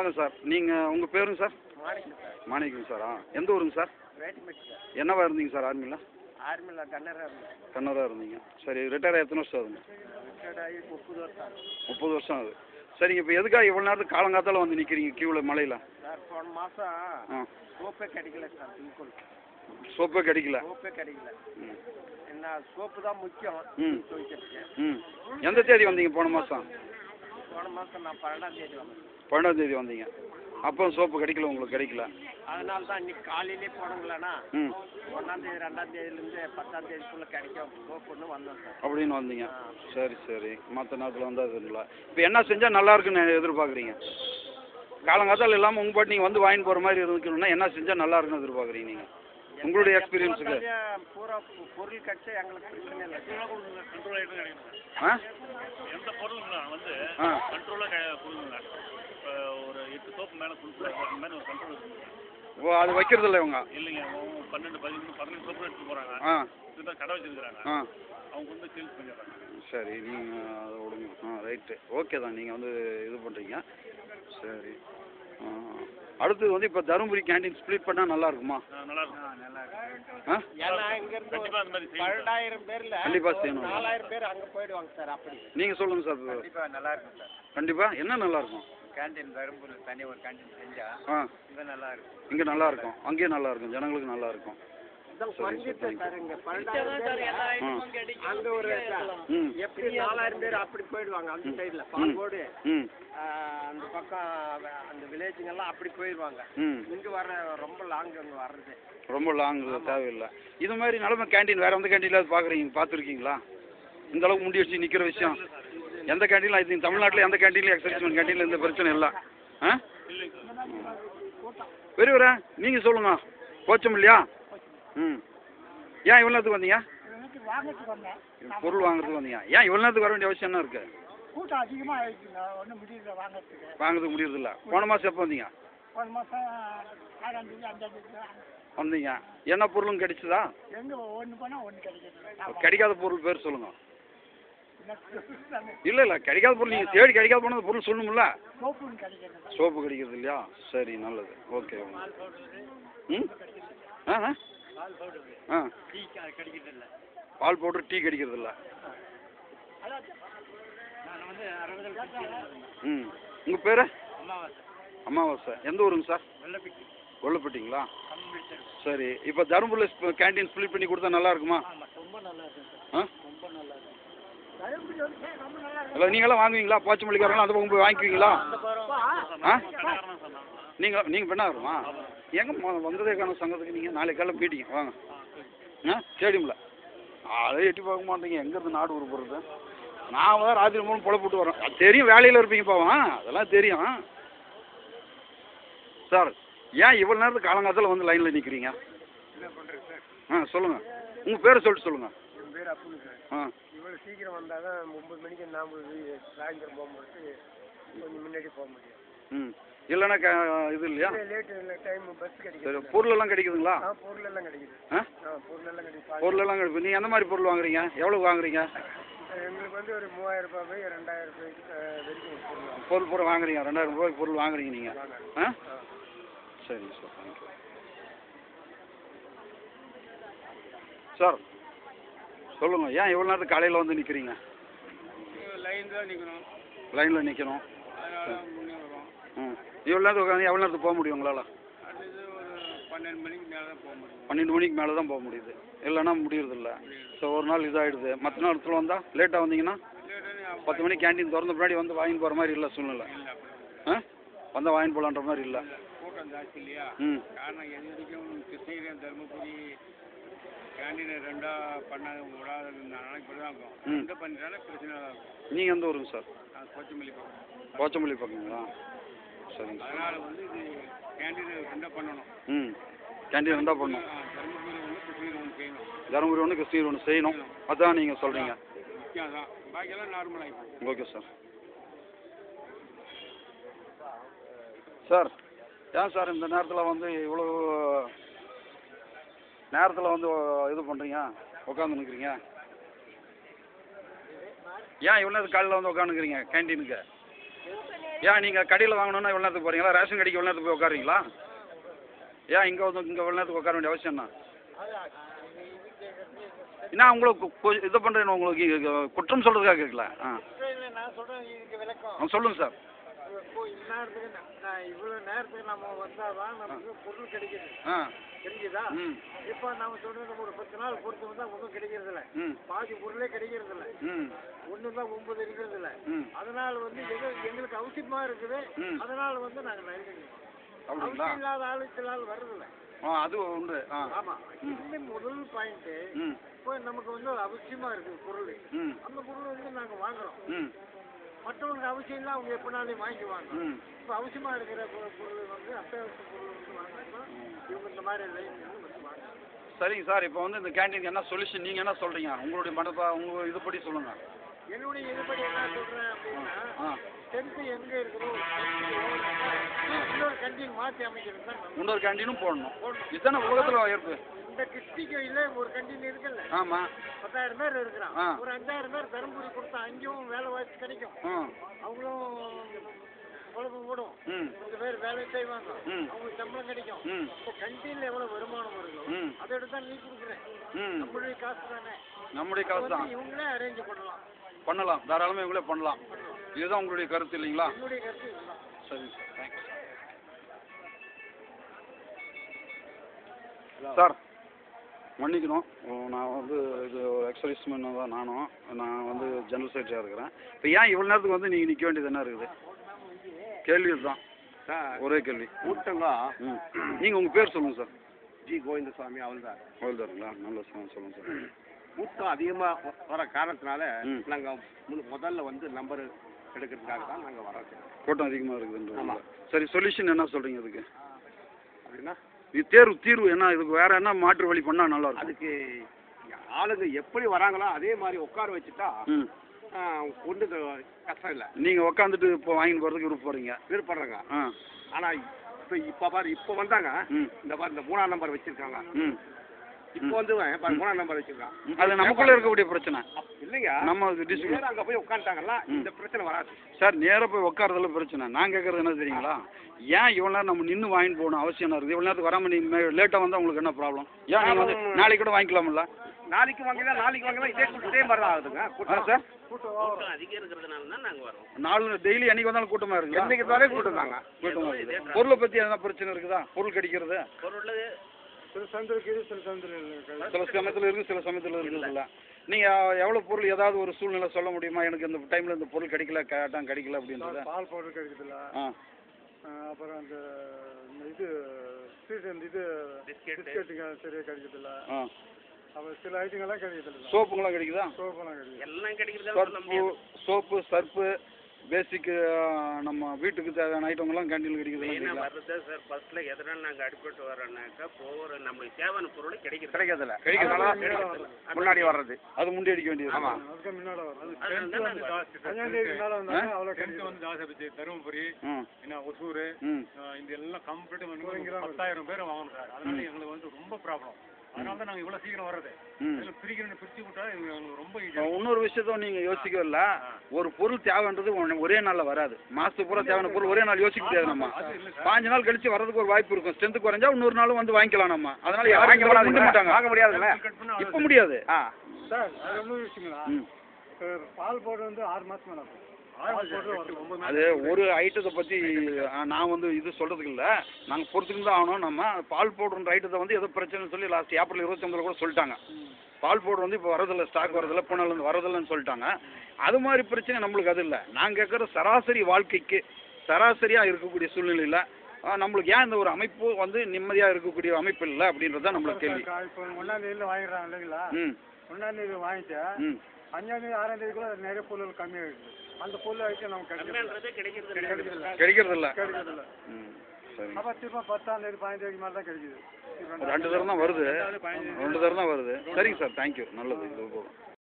வணக்கம் சார். நீங்கள் உங்கள் பேருங்க சார்? மாணிக்கம் சார். மாணிக்கம் சாரா? எந்த ஊருங்க சார்? வேட்டிமேட்டு சார். என்னவா இருந்தீங்க சார் ஆர்மியில்? ஆர்மியில் கன்னராக இருந்தேன். கன்னராக இருந்தீங்க. சரி, ரிட்டையர் ஆகி எத்தனை வருஷம் ஆகுதுங்க? ரிட்டையர்ட் ஆகி 30 வருஷம் ஆகுது. 30 வருஷம் ஆகுது. சரிங்க, இப்போ எதுக்காக இவ்வளோ நேரத்துக்கு காலங்காத்தால வந்து நிற்கிறீங்க கியூவில் மலையில்? சார் போன மாதம் சோப்பே கிடைக்கல சார். பில்குல் சோப்பே கிடைக்கல. சோப்பே கிடைக்கல. என்ன சோப்பு தான் முக்கியம் துவைக்கிறதுக்கு. எந்த தேதி வந்தீங்க போன மாதம்? போன மாதம் நான் 12ஆம் தேதி வந்தேன். 12ஆம் தேதி வந்தீங்க. அப்போ சோப்பு கிடைக்கல, உங்களுக்கு கிடைக்கல. அதனால தான் இன்னைக்கு காலையிலே போனங்களேன்னா 1ஆம் தேதி 2ஆம் தேதியிலேருந்து 10ஆம் தேதிக்குள்ளே கிடைக்கும் சோப்புன்னு வந்தோம் சார். அப்படின்னு வந்தீங்க. சரி சரி, மற்ற நேரத்தில் வந்ததுங்களா? இப்போ என்ன செஞ்சால் நல்லா இருக்குன்னு எதிர்பார்க்குறீங்க? காலங்காத்தால் இல்லாமல் உங்கள் பாட்டு நீங்கள் வந்து வாங்கிட்டு போகிற மாதிரி இருக்கணும்னா என்ன செஞ்சால் நல்லா இருக்குன்னு எதிர்பார்க்குறீங்க நீங்கள் உங்களுடைய எக்ஸ்பீரியன்ஸுக்கு? பூரா பொருள் கிடைச்சா எங்களுக்கு பிரச்சனை இல்லை. கண்ட்ரோல் ஆகிட்டு கிடைக்கும். எந்த பொருளுங்களா வந்து கண்ட்ரோலாக கொடுங்க. இப்போ ஒரு 8 சோப்பு மேலே கொடுக்குறாங்க, அந்த மாதிரி ஒரு கண்ட்ரோல் இருக்குங்க. ஓ, அது வைக்கிறது இல்லை இவங்க? இல்லைங்க, 12, 13, 15 சோப்பு எடுத்துட்டு போகிறாங்க. இதுதான் கடை வச்சுருக்கிறாங்க. அவங்க வந்து சேல்ஸ் பண்ணிடுறாங்க. சரி, நீங்கள் அதை விடுங்க. ரைட்டு, ஓகே தான். நீங்கள் வந்து இது பண்ணுறீங்க. சரி, அடுத்தது வந்து இப்போ தருமபுரி கேண்டீன் ஸ்ப்ளிட் பண்ணால் நல்லா இருக்குமா? நல்லா இருக்கும். நல்லா இருக்கும். ஏன்னா இங்கேருந்து 12,000 பேரில் கண்டிப்பாக செய்யணும். 4,000 பேர் அங்கே போயிடுவாங்க சார். அப்படி நீங்கள் சொல்லுங்கள் சார். கண்டிப்பாக நல்லா இருக்கும் சார். கண்டிப்பாக. என்ன நல்லா இருக்கும்? கேண்டீன் தருமபுரியில் தனி ஒரு கேண்டீன் செஞ்சால் இங்கே நல்லா இருக்கும். இங்கே நல்லா இருக்கும், அங்கேயே நல்லா இருக்கும், ஜனங்களுக்கு நல்லா இருக்கும். அங்கே ஒரு எப்படி 4,000 பேர் அப்படி போயிடுவாங்க. அந்த சைடில் பால்கோடு அந்த பக்கம் அந்த வில்லேஜுங்கெல்லாம் அப்படி போயிடுவாங்க. இங்கே வர ரொம்ப லாங் அங்கே வர்றது ரொம்ப லாங் தேவையில்லை. இது மாதிரி நிலமை கேண்டீன் வேறு எந்த கேண்டீனில் பார்த்துருக்கீங்களா? இந்த அளவுக்கு முடி வச்சு நிற்கிற விஷயம் எந்த கேண்டீனில்? இது தமிழ்நாட்டில் எந்த கேண்டீன்லையும் எக்ஸர்சைஸ் கேண்டீனில் எந்த பிரச்சனை இல்லை. பெரியவரா நீங்கள் சொல்லுங்கள். கோச்சம் இல்லையா? ஏன் இவ்வளோ நேரத்துக்கு வந்தீங்க? பொருள் வாங்குறதுக்கு வந்தீங்க. ஏன் இவ்வளோ நேரத்துக்கு வர வேண்டிய அவசியம் என்ன இருக்குது? கூட்டம் அதிகமாக ஆயிடுச்சுங்க. ஒன்றும் முடியல வாங்குறதுக்கு முடியறதில்ல. போன மாதம் எப்போ வந்தீங்க? போன மாதம் 6ஆம் தேதி 5ஆம் தேதி வந்தீங்க. என்ன பொருளும் கிடைச்சதா? எங்கே ஒன்று போனால் ஒன்று கிடைக்கிறது. கிடைக்காத பொருள் பேர் சொல்லுங்கள். இல்லை இல்லை, கிடைக்காத பொருள் நீங்கள் தேடி கிடைக்காத போனது பொருள் சொல்லணும்ல. சோப்பு கிடைக்கிறது இல்லையா? சரி, நல்லது, ஓகே. பால் பவுடர் டீ கிடைக்கிறது இல்லை. உங்கள் பேர்? அமாவாசை. எந்த ஊருங்க சார்? வெள்ளப்பட்டிங்களா? சரி, இப்போ தருமபுரியில் கேண்டீன் ஸ்ப்ளிட் பண்ணி கொடுத்தா நல்லா இருக்குமா? இல்லை, நீங்களாம் வாங்குவீங்களா? போச்சமல்லிக்காரங்களாம் அந்த பக்கம் போய் வாங்கிக்குவீங்களா? நீங்கள் பெண்ணாகருமா? எங்கே வந்ததே காணும் சங்கத்துக்கு? நீங்கள் நாளைக்கு காலையில் மீட்டிங்க வாங்க. ஸ்டேடியமில் அதை எட்டி பார்க்க மாட்டீங்க. எங்கேருந்து நாடு உருப்படுறது? நான் தான் ராத்திரி மூணு பொழப்பிட்டு வரேன். அது தெரியும், வேலையில் இருப்பீங்க பாவம், அதெல்லாம் தெரியும் சார். ஏன் இவ்வளோ நேரத்துக்கு காலங்காலத்தில் வந்து லைனில் நிற்கிறீங்க? சொல்லுங்கள். உங்கள் பேரை சொல்லிட்டு சொல்லுங்கள். என் பேர் அப்புனு சார். இவ்வளோ சீக்கிரம் வந்தால் தான் 9 மணிக்கு நாம் சாயந்தரம் போகும்போது கொஞ்சம் முன்னாடி போக முடியும். இல்லைன்னா இது இல்லையா? லேட்டு இல்லை, டைம் பஸ் கிடைக்கும். சரி, பொருளெல்லாம் கிடைக்குதுங்களா? பொருளெல்லாம் கிடைக்குது. பொருளெல்லாம் கிடைக்கும். பொருளெல்லாம் கிடைக்கும். நீங்கள் எந்த மாதிரி பொருள் வாங்குறீங்க? எவ்வளோ வாங்குறீங்க? எங்களுக்கு வந்து ஒரு 3000 ரூபாய் 2000 ரூபாய்க்கு வரைக்கும் பொருள் வாங்குறீங்க. 2000 ரூபாய்க்கு பொருள் வாங்குறீங்க நீங்கள்? சரி சார், தேங்க்யூ சார். சொல்லுங்கள், ஏன் இவ்வளோ நேரத்துக்கு காலையில் வந்து நிற்கிறீங்க? லைனில் நிற்கணும். இவ்வளோ நேரத்துக்கு உட்காந்து எவ்வளோ நேரத்துக்கு போக முடியும் உங்களால்? 12 மணிக்கு மேலே தான் போக முடியும். 12 மணிக்கு மேலே தான் போக முடியுது. இல்லைன்னா முடியறதில்ல. ஸோ ஒரு நாள் இதாகிடுது. மற்ற நேரத்தில் வந்தால் லேட்டாக வந்தீங்கன்னா 10 மணிக்கு கேண்டீன் திறந்த பின்னாடி வந்து வாங்கிட்டு போகிற மாதிரி இல்லை சூழ்நிலை. வந்தால் வாங்கிட்டு போகலான்ற மாதிரி இல்லை. கூட்டம் ஜாஸ்தி இல்லையா? காரணம் எது வரைக்கும் கிருஷ்ணகிரி தருமபுரி கேண்டீன் 2ஆ பண்ண விடாததுனால இப்படி தான் இருக்கும். 2 பண்ணிட்டாலே பிரச்சனை தான் இருக்கும். நீங்கள் எந்த ஊருங்க சார்? போச்சம்பள்ளி பக்கம். போச்சம்பள்ளி பக்கங்களா? சரிங்க. அதனால் வந்து இது கேண்டீன் 2ஆ பண்ணணும். கேண்டீன் 2ஆ பண்ணணும். தருமபுரி ஒன்று, கிருஷ்ணகிரி ஒன்று செய்யணும். தருமபுரி ஒன்று, கிருஷ்ணகிரி ஒன்று செய்யணும். அதான் நீங்கள் சொல்கிறீங்க. முக்கியம் தான். பாக்கியெல்லாம் நார்மல் ஆகிடும். Okay sir. சார், ஏன் சார் இந்த நேரத்தில் வந்து இவ்வளோ நேரத்தில் வந்து இது பண்ணுறீங்க, உட்காந்து நிற்கிறீங்க? ஏன் இவ்வளோ நேரம் காலையில் வந்து உட்காந்துக்கிறீங்க கேண்டீனுக்கு? ஏன் நீங்கள் கடையில் வாங்கணுன்னா எவ்வளோ நேரத்துக்கு போகிறீங்களா? ரேஷன் கடைக்கு எவ்வளோ நேரத்துக்கு போய் உட்காருங்களா? ஏன் இங்கே வந்து இங்கே எவ்வளோ நேரத்துக்கு உட்கார வேண்டிய அவசியம் என்ன? நான் உங்களுக்கு இது பண்ணுறேன், உங்களுக்கு குற்றம் சொல்கிறதுக்காக கேட்கல. நான் சொல்கிறேன் இதுக்கு விளக்கம். சொல்லுங்கள் சார். இப்போ இந்நேரத்துக்கு இவ்வளோ நேரத்துக்கு நம்ம வந்தால் தான் நமக்கு பொருள் கிடைக்குது. தெரிஞ்சுதா? இப்போ நம்ம சொல்றது ஒரு 10 நாள் பொறுத்து வந்தால் ஒன்றும் கிடைக்கிறது இல்லை. பாதி பொருளே கிடைக்கிறது இல்லை. ஒன்று தான் 9 இருக்கிறது இல்லை. அதனால வந்து எங்களுக்கு அவசியமாக இருக்குது. அதனால வந்து நாங்கள் அவசியம் இல்லாத ஆளுக்கு வர்றதில்லை. அது உண்டு. ஆமாம், இந்த முதல் பாயிண்ட்டு. இப்போ நமக்கு வந்து அவசியமாக இருக்குது பொருள். அந்த பொருள் வந்து நாங்கள் வாங்குறோம். மற்றவங்களுக்கு அவசியம் இல்லை, அவங்க எப்படினாலும் வாங்கிக்குவாங்க. இப்போ அவசியமாக இருக்கிற பொருள் வந்து அத்தியாவசிய பொருள் வந்து வாங்கினா இவங்க இந்த மாதிரி லைன் வந்து வாங்க. சரிங்க சார். இப்போ வந்து இந்த கேண்டீனுக்கு என்ன சொல்யூஷன் நீங்கள் என்ன சொல்கிறீங்க? உங்களுடைய உங்கள் இதுபடி சொல்லுங்கள். என்னுடைய இதுபடி என்ன சொல்கிறேன் அப்படின்னா, டென்த்து எங்கே இருக்கிறோம் இன்னொரு கேண்டீன் மாற்றி அமைக்கிறது தான். இன்னொரு கேண்டீனும் போடணும். இதுதானே உலகத்தில் ஏற்பு. இந்த டிஸ்ட்ரிக்டில் ஒரு கேண்டீன் இருக்குல்ல. ஆமாம். 10,000 பேர் இருக்கிறான். ஒரு 5,000 பேர் தருமபுரி கொடுத்தா அங்கேயும் வேலை வாய்ப்பு கிடைக்கும். அவங்களும் குழப்பம் போடும். 10 பேர் வேலை செய்வாங்க. அவங்களுக்கு சம்பளம் கிடைக்கும். இப்போ கண்டீனில் எவ்வளோ வருமானம் வருதோ அதை எடுத்து தான் நீ கொடுக்குறேன். நம்மளுடைய காசு தானே. நம்முடைய காசு தான். இவங்களே அரேஞ்ச் பண்ணலாம். தாராளமாக இவங்களே பண்ணலாம். இதுதான் உங்களுடைய கருத்து இல்லைங்களா? என்னுடைய கருத்து இதுதான். சரிங்க சார், தேங்க்ஸ் சார். மன்னிக்கணும், நான் வந்து இது எக்ஸர்சைஸ்மேன் தான் நானும். நான் வந்து ஜெனரல் செக்ரட்டரியாக இருக்கிறேன். இப்போ ஏன் இவ்வளோ நேரத்துக்கு வந்து நீங்கள் நிற்க வேண்டியது என்ன இருக்குது? கேள்வி தான் சார், ஒரே கேள்வி. கூட்டங்க. நீங்கள் உங்கள் பேர் சொல்லுங்கள் சார். ஜி கோவிந்தசாமி. அவள்தான். அவள்தாருங்களா? நல்ல சொல்லுங்கள் சார். கூட்டம் அதிகமாக வர காரணத்தினால நாங்கள் முதல்ல வந்து நம்பர் எடுக்கிறதுக்காக தான் நாங்கள் வரோம். கூட்டம் அதிகமாக இருக்குதுன்ற. சரி, சொல்யூஷன் என்ன சொல்கிறீங்க அதுக்கு? அப்படின்னா இது தீர்வு என்ன? இதுக்கு வேற என்ன மாற்று வழி பண்ணால் நல்லா இருக்கும்? அதுக்கு ஆளுங்க எப்படி வராங்களோ அதே மாதிரி உட்கார வச்சுட்டா ஒன்று கஷ்டம் இல்லை. நீங்கள் உட்காந்துட்டு இப்போ வாங்கிட்டு போகிறதுக்கு விருப்பப்படுறேங்க. ஆனால் இப்போ வந்தாங்க. இந்த 3ஆம் நம்பர் வச்சுருக்காங்க. இப்போ வந்து 3ஆம் நம்பர் வச்சுருக்காங்க. அது நமக்குள்ளே இருக்கக்கூடிய பிரச்சனை இல்லைங்க. நம்ம டிஸ்ட்ரிக்ட் அங்கே போய் உட்காந்துட்டாங்கல்ல, இந்த பிரச்சனை வராது சார். நேராக போய் உட்காரதுல பிரச்சனை. நான் கேட்குறது என்ன தெரியுங்களா? ஏன் இவ்வளோ நேரம் நம்ம நின்று வாங்கிட்டு போகணும் அவசியம் என்ன இருக்குது? இவ்வளோ நேரத்துக்கு வராமல் நீங்கள் லேட்டாக வந்தால் உங்களுக்கு என்ன ப்ராப்ளம்? ஏன் நீங்கள் வந்து நாளைக்கு கூட வாங்கிக்கலாம்ல? நாளைக்கு வாங்கலாம் இதே மாதிரி தான் ஆகுதுங்க சார். கூட்டம் அதிகம் இருக்கிறதுனால தான் நாங்கள் வரோம். டெய்லி என்னைக்கு வந்தாலும் கூட்டமாக இருக்குது. என்னைக்கு வந்தாலும் கூட்டம் தாங்க. கூட்டமாக இருக்குது. பொருளை பற்றி எதனா பிரச்சனை இருக்குதா? பொருள் கிடைக்கிறது பொருள் சில சமயத்தில் இருக்குது, சில சமயத்தில் இருக்குதுல்ல. நீங்கள் எவ்வளோ பொருள் ஏதாவது ஒரு சூழ்நிலை சொல்ல முடியுமா? எனக்கு இந்த டைமில் இந்த பொருள் கிடைக்கல, கேட்டால் கிடைக்கல அப்படின்றது. பால் பவுடர் கிடைக்குதுல்ல. அப்புறம் அந்த இது பிஸ்கெட்டுங்க சரியாக கிடைக்குதுல்ல. அப்புறம் சில ஐட்டங்கள்லாம் கிடைக்குதுல்ல. சோப்புங்கெல்லாம் கிடைக்குதா? சோப்பெல்லாம் கிடைக்குது. எல்லாம் கிடைக்கிறது. சோப்பு, சர்ப்பு, பேசிக்கு நம்ம வீட்டுக்கு தேவையான ஐட்டங்கள்லாம் கேண்டீனில் கிடைக்குது. வர்றது சார் ஃபர்ஸ்ட்ல எதனால் நாங்கள் அடிப்பட்டு வரோம்னாக்கா போகிற நம்மளுக்கு தேவையான பொருள் கிடைக்கிறதில்ல. முன்னாடி வர்றது அது முன்னாடி அடிக்க வேண்டியது. ஆமாம், அதுக்கு முன்னாடி வர்றது. தருமபுரி, ஒசூர், இந்த எல்லாம் கம்ப்ளீட் 10,000 பேர் வாங்கணும் சார். அதனால எங்களுக்கு வந்து ரொம்ப ப்ராப்ளம். அதனால தான் நாங்கள் இவ்வளோ சீக்கிரம் வர்றது. பிரிச்சு விட்டா எங்களுக்கு ரொம்ப இன்னொரு விஷயத்த நீங்கள் யோசிக்கல. ஒரு பொருள் தேவைன்றது ஒரே நாளில் வராது. மாதத்துக்கு பூரா தேவையான பொருள் ஒரே நாள் யோசிக்க முடியாது. நம்ம 5 நாள் கழிச்சு வரதுக்கு ஒரு வாய்ப்பு இருக்கும். ஸ்ட்ரென்த்து குறைஞ்சா இன்னொரு நாளும் வந்து வாங்கிக்கலாம் நம்ம. அதனால வாங்க முடியாதுல்ல. இப்போ முடியாது சார். இன்னொரு விஷயங்களா, பால் பவுடர் வந்து 6 மாதம் மேலே அது ஒரு ஐட்டத்தை பற்றி நான் வந்து இது சொல்கிறதுக்கு இல்லை. நாங்கள் பொறுத்துக்கு தான் ஆகணும். நம்ம பால் பவுடர்ன்ற ஐட்டத்தை வந்து ஏதோ பிரச்சனைன்னு சொல்லி லாஸ்ட் ஏப்ரல் 29 கூட சொல்லிட்டாங்க. பால் பவுடர் வந்து இப்போ வரதில்லை, ஸ்டாக் வரதில்லை, பூனாலேருந்து வரதில்லைன்னு சொல்லிட்டாங்க. அது மாதிரி பிரச்சனை நம்மளுக்கு அது இல்லை. நான் கேட்குற சராசரி வாழ்க்கைக்கு சராசரியாக இருக்கக்கூடிய சூழ்நிலையில் நம்மளுக்கு ஏன் இந்த ஒரு அமைப்பு வந்து நிம்மதியாக இருக்கக்கூடிய அமைப்பு இல்லை அப்படின்றது தான் நம்மளுக்கு கேள்வி. இப்போ 1ஆம் தேதியில் வாங்கிடுறாங்க இல்லைங்களா? 1ஆம் தேதி வாங்கிட்டு 5ஆம் தேதி 6ஆம் தேதிக்குள்ள நிறைய பொருள் கம்மியாக இருக்குது. அந்த பொருள் ஐட்டம் நமக்கு கிடைக்கிறது இல்லை. அப்போ திரும்ப 10ஆம் தேதி 15 தேதி மாதிரி தான் கிடைக்குது. 2 தரம் தான் வருது. 2 தரம் தான் வருது. சரிங்க சார், தேங்க்யூ. நல்லது. இது போதும்.